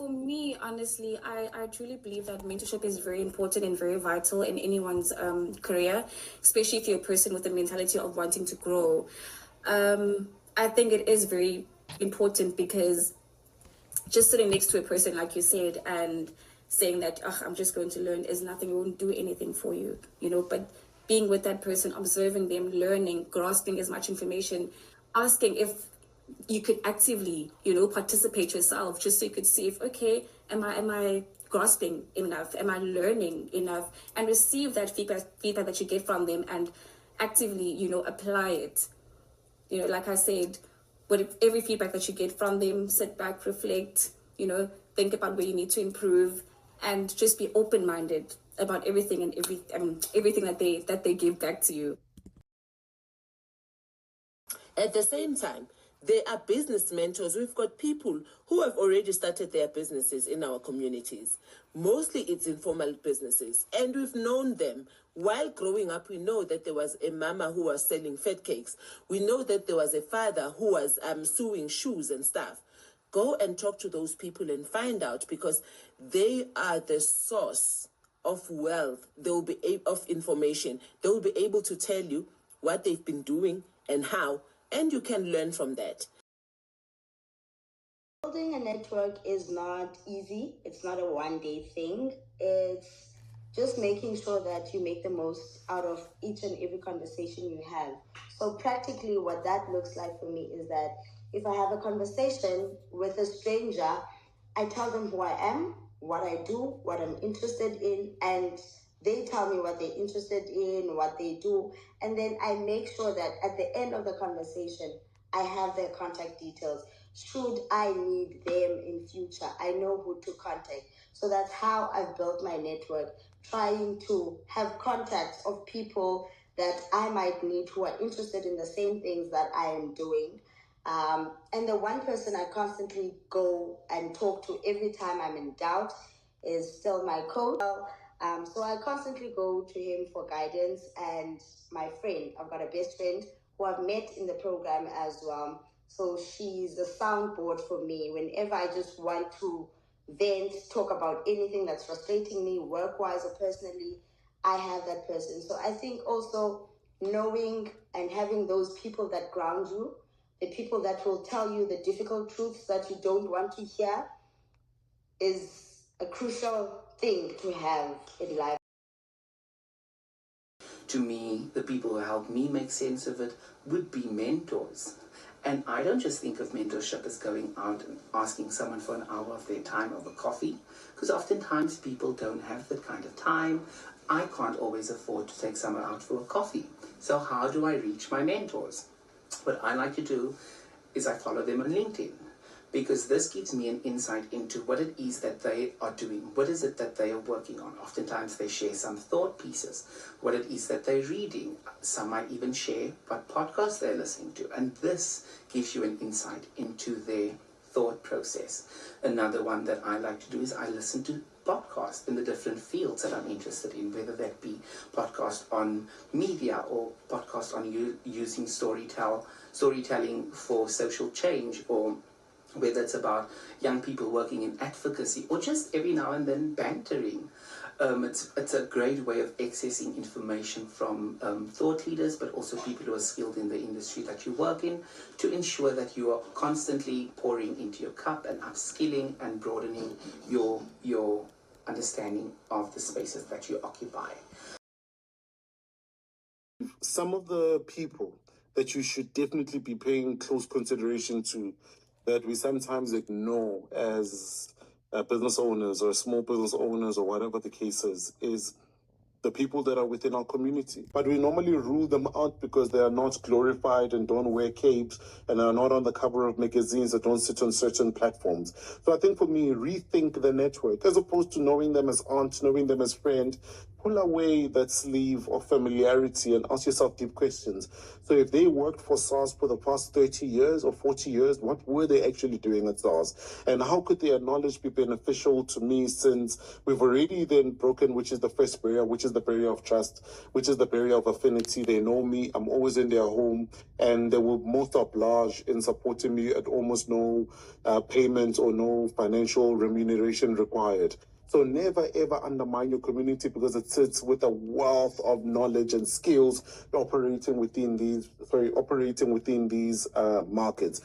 For me, honestly, I truly believe that mentorship is very important and very vital in anyone's career, especially if you're a person with the mentality of wanting to grow. I think it is very important because just sitting next to a person, like you said, and saying that, oh, I'm just going to learn is nothing, it won't do anything for you, but being with that person, observing them, learning, grasping as much information, asking if you could actively, participate yourself, just so you could see if, okay, am I grasping enough? Am I learning enough? And receive that feedback that you get from them and actively, apply it. Like I said, with every feedback that you get from them, sit back, reflect, think about where you need to improve, and just be open-minded about everything and everything that they give back to you. At the same time, there are business mentors. We've got people who have already started their businesses in our communities. Mostly it's informal businesses, and we've known them. While growing up, we know that there was a mama who was selling fat cakes. We know that there was a father who was sewing shoes and stuff. Go and talk to those people and find out, because they are the source of wealth. They will be of information. They will be able to tell you what they've been doing and how, and you can learn from that. Building a network is not easy. It's not a one-day thing. It's just making sure that you make the most out of each and every conversation you have. So practically what that looks like for me is that if I have a conversation with a stranger, I tell them who I am, what I do, what I'm interested in, and they tell me what they're interested in, what they do, and then I make sure that at the end of the conversation, I have their contact details. Should I need them in future, I know who to contact. So that's how I've built my network, trying to have contacts of people that I might need who are interested in the same things that I am doing. And the one person I constantly go and talk to every time I'm in doubt is still my coach. So I constantly go to him for guidance, and my friend, I've got a best friend who I've met in the program as well. So she's a soundboard for me whenever I just want to vent, talk about anything that's frustrating me, work-wise or personally. I have that person. So I think also knowing and having those people that ground you, the people that will tell you the difficult truths that you don't want to hear, is a crucial thing to have in life. To me, the people who help me make sense of it would be mentors. And I don't just think of mentorship as going out and asking someone for an hour of their time over coffee, because oftentimes people don't have that kind of time. I can't always afford to take someone out for a coffee. So how do I reach my mentors? What I like to do is I follow them on LinkedIn, because this gives me an insight into what it is that they are doing. What is it that they are working on? Oftentimes they share some thought pieces, what it is that they're reading. Some might even share what podcasts they're listening to. And this gives you an insight into their thought process. Another one that I like to do is I listen to podcasts in the different fields that I'm interested in, whether that be podcast on media or podcast on using storytelling for social change, or whether it's about young people working in advocacy, or just every now and then bantering. It's a great way of accessing information from thought leaders, but also people who are skilled in the industry that you work in, to ensure that you are constantly pouring into your cup and upskilling and broadening your understanding of the spaces that you occupy. Some of the people that you should definitely be paying close consideration to, that we sometimes ignore as business owners or small business owners or whatever the case is the people that are within our community. But we normally rule them out because they are not glorified and don't wear capes and are not on the cover of magazines that don't sit on certain platforms. So I think for me, rethink the network, as opposed to knowing them as aunt, knowing them as friend, pull away that sleeve of familiarity and ask yourself deep questions. So if they worked for SARS for the past 30 years or 40 years, what were they actually doing at SARS? And how could their knowledge be beneficial to me, since we've already then broken, which is the first barrier, which is the barrier of trust, which is the barrier of affinity. They know me, I'm always in their home, and they were most obliged in supporting me at almost no payment or no financial remuneration required. So never ever undermine your community, because it sits with a wealth of knowledge and skills operating within these markets.